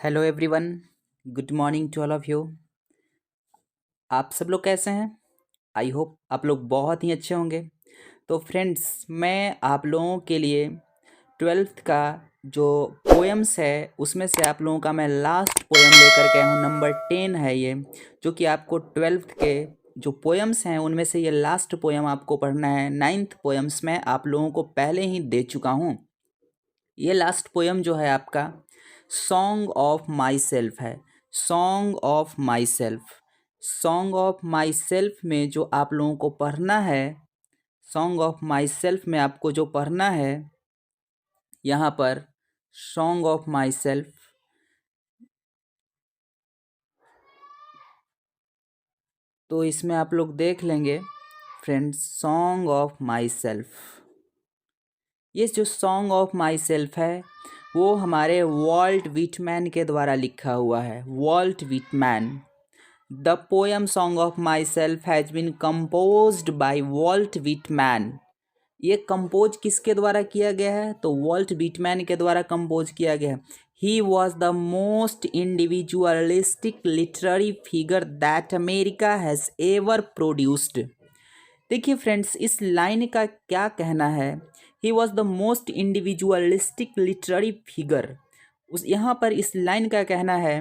Hello everyone. Good morning to all of you. आप सब लोग कैसे हैं? आई होप आप लोग बहुत ही अच्छे होंगे। तो फ्रेंड्स, मैं आप लोगों के लिए ट्वेल्थ का जो पोएम्स है उसमें से आप लोगों का मैं लास्ट पोएम लेकर के आया हूँ। नंबर 10 है ये, जो कि आपको ट्वेल्थ के जो पोएम्स हैं उनमें से ये लास्ट पोएम आपको पढ़ना है। 9th पोएम्स मैं आप लोगों को पहले ही दे चुका हूँ। ये लास्ट पोयम जो है आपका सॉन्ग ऑफ माई सेल्फ है। Song of my self, song of my self में जो आप लोगों को पढ़ना है, सॉन्ग ऑफ माई सेल्फ में आपको जो पढ़ना है यहाँ पर सॉन्ग ऑफ माई सेल्फ, तो इसमें आप लोग देख लेंगे friends, song of my self. ये जो सॉन्ग ऑफ माई सेल्फ है वो हमारे वॉल्ट विटमैन के द्वारा लिखा हुआ है। Walt Whitman. The poem song of myself has been composed by Walt Whitman. ये कंपोज किसके द्वारा किया गया है? तो वॉल्ट विटमैन के द्वारा कंपोज किया गया है। He was the most individualistic literary figure that America has ever produced. देखिए फ्रेंड्स, इस लाइन का क्या कहना है? He was the most individualistic literary figure. उस यहाँ पर इस लाइन का कहना है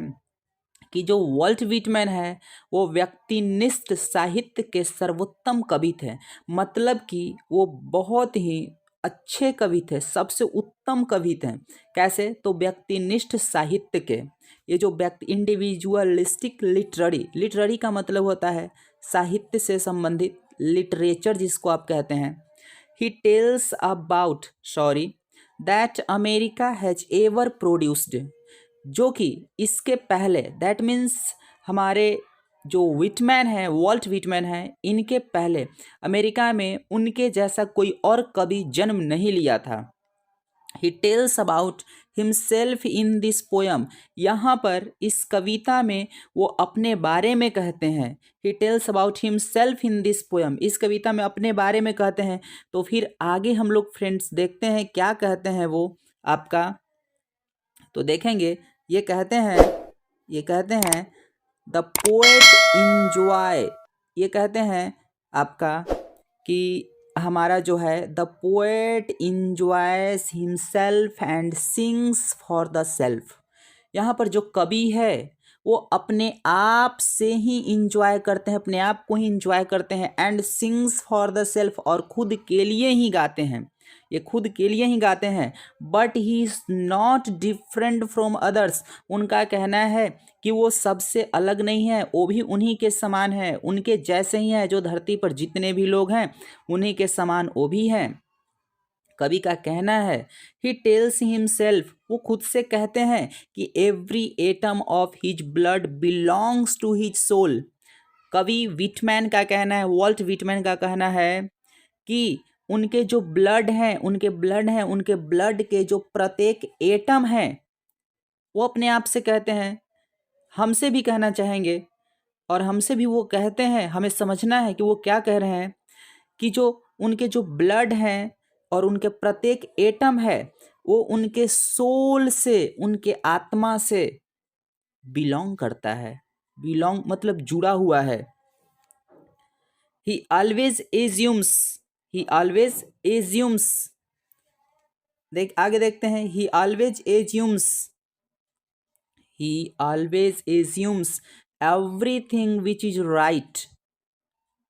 कि जो वॉल्ट विटमैन है वो व्यक्तिनिष्ठ साहित्य के सर्वोत्तम कवि थे। मतलब कि वो बहुत ही अच्छे कवि थे, सबसे उत्तम कवि थे। कैसे? तो व्यक्तिनिष्ठ साहित्य के, ये जो व्यक्ति इंडिविजुअलिस्टिक लिटरेरी, लिटरेरी का मतलब होता है साहित्य से संबंधित, लिटरेचर जिसको आप कहते हैं। He tells about that America has ever produced, जो कि इसके पहले, दैट मीन्स हमारे जो विटमैन है, वॉल्ट विटमैन है, इनके पहले अमेरिका में उनके जैसा कोई और कवि जन्म नहीं लिया था। He tells about himself in this poem. यहाँ पर इस कविता में वो अपने बारे में कहते हैं। He tells about himself in this poem, इस कविता में अपने बारे में कहते हैं। तो फिर आगे हम लोग फ्रेंड्स देखते हैं क्या कहते हैं वो आपका। तो देखेंगे, ये कहते हैं द पोएट इंजॉय, ये कहते हैं आपका कि हमारा जो है the poet enjoys himself and sings for the self. यहाँ पर जो कवि है वो अपने आप से ही इंजॉय करते हैं, अपने आप को ही इंजॉय करते हैं। And sings for the self, और खुद के लिए ही गाते हैं, ये खुद के लिए ही गाते हैं। But he is not different from others, उनका कहना है कि वो सबसे अलग नहीं है, वो भी उन्हीं के समान है, उनके जैसे ही है। जो धरती पर जितने भी लोग हैं उन्हीं के समान वो भी हैं। कवि का कहना है, ही टेल्स हिमसेल्फ, वो खुद से कहते हैं कि every atom of his blood belongs to his soul. कवि विटमैन का कहना है, वॉल्ट विटमैन का कहना है कि उनके जो ब्लड हैं, उनके ब्लड के जो प्रत्येक एटम हैं वो अपने आप से कहते हैं, हमसे भी कहना चाहेंगे, और हमसे भी वो कहते हैं। हमें समझना है कि वो क्या कह रहे हैं, कि जो उनके जो ब्लड हैं और उनके प्रत्येक एटम है वो उनके सोल से, उनके आत्मा से बिलोंग करता है। बिलोंग मतलब जुड़ा हुआ है। ही ऑलवेज एज्यूम्स, ही ऑलवेज एज्यूम्स, देख आगे देखते हैं। ही always assumes, he always assumes everything which is right.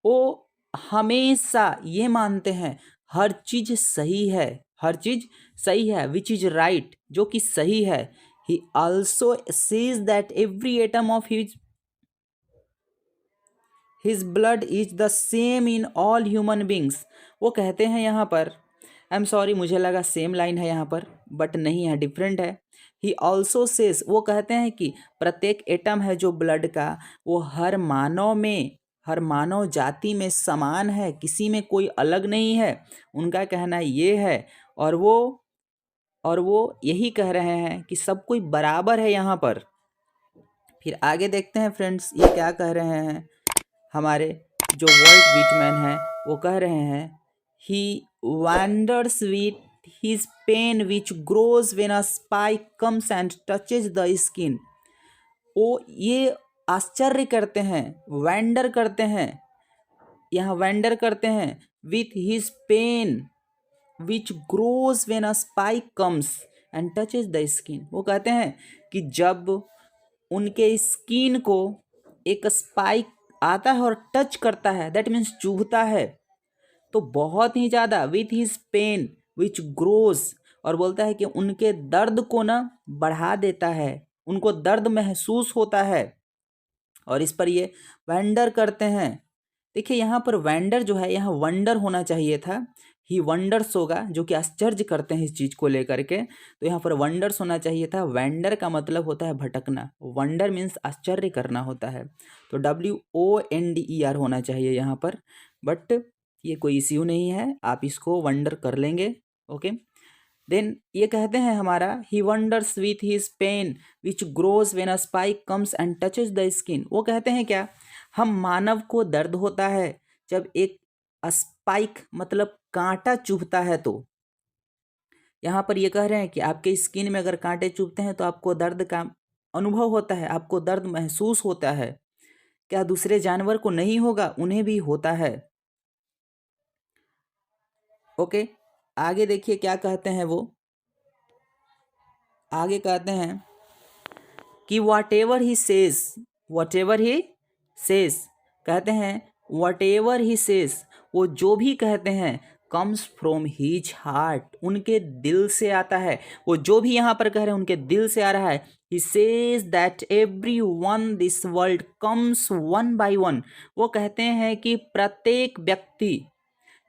वो हमेशा ये मानते हैं हर चीज सही है, हर चीज सही है, विच इज राइट, जो कि सही है। He also says that every atom of his blood is the same in all human beings. वो कहते हैं यहाँ पर, आई एम सॉरी, मुझे लगा सेम लाइन है यहाँ पर, बट नहीं है, डिफरेंट है। ही ऑल्सो सेज, वो कहते हैं कि प्रत्येक एटम है जो ब्लड का, वो हर मानव में, हर मानव जाति में समान है, किसी में कोई अलग नहीं है। उनका कहना ये है। और वो यही कह रहे हैं कि सब कोई बराबर है यहाँ पर। फिर आगे देखते हैं फ्रेंड्स, ये क्या कह रहे हैं हमारे जो वॉल्ट विटमैन है, वो कह रहे हैं, he wanders with his pain which grows when a spike comes and touches the skin. वो ये आश्चर्य करते हैं, वंडर करते हैं, यहाँ वंडर करते हैं with his pain which grows when a spike comes and touches the skin. वो कहते हैं कि जब उनके स्किन को एक स्पाइक आता है और टच करता है, दैट मीन्स चुभता है, तो बहुत ही ज़्यादा with his pain which grows, और बोलता है कि उनके दर्द को ना बढ़ा देता है, उनको दर्द महसूस होता है, और इस पर ये वंडर करते हैं. देखिए यहाँ पर वंडर जो है, यहाँ वंडर होना चाहिए था, ही वंडर्स होगा, जो कि आश्चर्य करते हैं इस चीज़ को लेकर के, तो यहाँ पर वंडर्स होना चाहिए था. वेंडर का मतलब होता है भटकना, वंडर मीन्स आश्चर्य करना होता है, तो WONDER होना चाहिए यहाँ पर, बट ये कोई इश्यू नहीं है, आप इसको वंडर कर लेंगे. ओके, देन ये कहते हैं हमारा he wanders with his pain which grows when a spike comes and touches the skin. वो कहते हैं क्या, हम मानव को दर्द होता है जब एक स्पाइक मतलब कांटा चुभता है. तो यहाँ पर ये कह रहे हैं कि आपके स्किन में अगर कांटे चुभते हैं तो आपको दर्द का अनुभव होता है, आपको दर्द महसूस होता है. क्या दूसरे जानवर को नहीं होगा? उन्हें भी होता है. ओके, आगे देखिए क्या कहते हैं. वो आगे कहते हैं कि whatever he says, कहते हैं whatever he says, वो जो भी कहते हैं comes from his heart, उनके दिल से आता है. वो जो भी यहाँ पर कह रहे हैं उनके दिल से आ रहा है. he says that everyone this world comes one by one. वो कहते हैं कि प्रत्येक व्यक्ति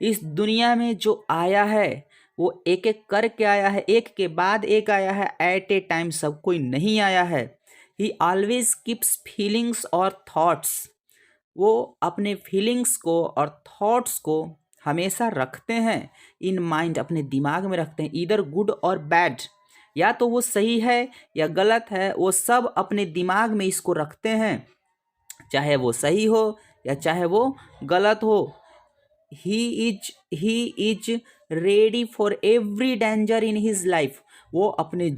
इस दुनिया में जो आया है वो एक एक करके आया है, एक के बाद एक आया है, एट ए टाइम सब कोई नहीं आया है. ही ऑलवेज कीप्स फीलिंग्स और थॉट्स, वो अपने फीलिंग्स को और थॉट्स को हमेशा रखते हैं इन माइंड, अपने दिमाग में रखते हैं, इधर गुड और बैड, या तो वो सही है या गलत है, वो सब अपने दिमाग में इसको रखते हैं, चाहे वो सही हो या चाहे वो गलत हो. He is ready for every danger in his life. वो अपने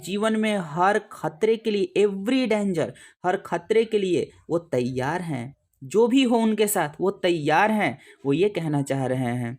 जीवन में हर खतरे के लिए, एवरी डेंजर, हर खतरे के लिए वो तैयार हैं. जो भी हो उनके साथ वो तैयार हैं, वो ये कहना चाह रहे हैं.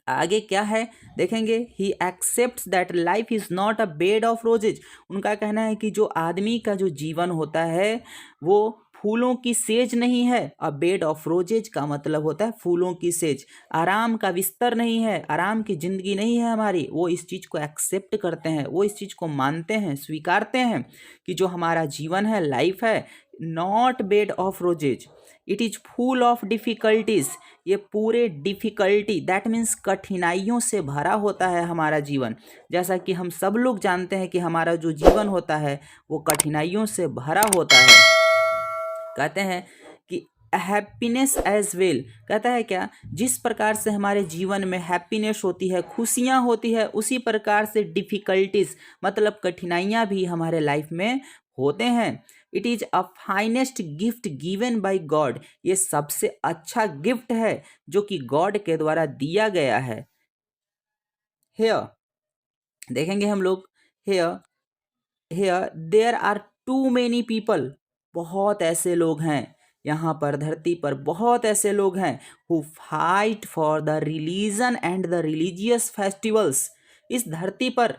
आगे क्या है देखेंगे. He accepts that life is not a bed of roses. उनका कहना है कि जो आदमी का जो जीवन होता है वो फूलों की सेज नहीं है. अ बेड ऑफ रोजेज का मतलब होता है फूलों की सेज, आराम का बिस्तर नहीं है, आराम की ज़िंदगी नहीं है हमारी. वो इस चीज़ को एक्सेप्ट करते हैं, वो इस चीज़ को मानते हैं, स्वीकारते हैं कि जो हमारा जीवन है, लाइफ है, not bed of roses, it is full of difficulties. ये पूरे डिफ़िकल्टी, दैट मीन्स कठिनाइयों से भरा होता है हमारा जीवन. जैसा कि हम सब लोग जानते हैं कि हमारा जो जीवन होता है वो कठिनाइयों से भरा होता है. कहते हैं कि हैप्पीनेस एज वेल, कहता है क्या, जिस प्रकार से हमारे जीवन में हैप्पीनेस होती है, खुशियाँ होती है, उसी प्रकार से डिफ़िकल्टीज़ मतलब कठिनाइयाँ भी हमारे लाइफ में होते हैं. It is a finest gift given by God. ये सबसे अच्छा गिफ्ट है जो कि गॉड के द्वारा दिया गया है. हेयर देखेंगे हम लोग. Here there are too many people. बहुत ऐसे लोग हैं यहाँ पर धरती पर, बहुत ऐसे लोग हैं who fight for the religion and the religious festivals. इस धरती पर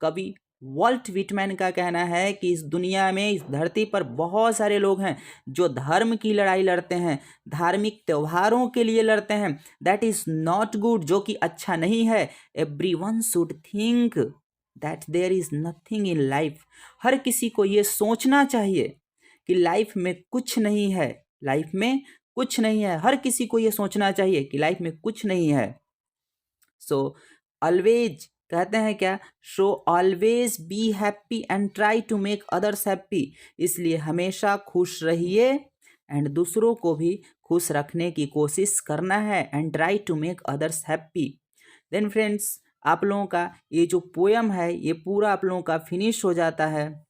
कवि वॉल्ट विटमैन का कहना है कि इस दुनिया में, इस धरती पर बहुत सारे लोग हैं जो धर्म की लड़ाई लड़ते हैं, धार्मिक त्योहारों के लिए लड़ते हैं. दैट इज़ नॉट गुड, जो कि अच्छा नहीं है. Everyone should think that there is nothing in life. हर किसी को ये सोचना चाहिए कि लाइफ में कुछ नहीं है, लाइफ में कुछ नहीं है. हर किसी को ये सोचना चाहिए कि लाइफ में कुछ नहीं है. सो ऑलवेज कहते हैं क्या, so always be happy and try to make others happy. इसलिए हमेशा खुश रहिए एंड दूसरों को भी खुश रखने की कोशिश करना है. And try to make others happy. Then friends, आप लोगों का ये जो पोयम है ये पूरा आप लोगों का फिनिश हो जाता है.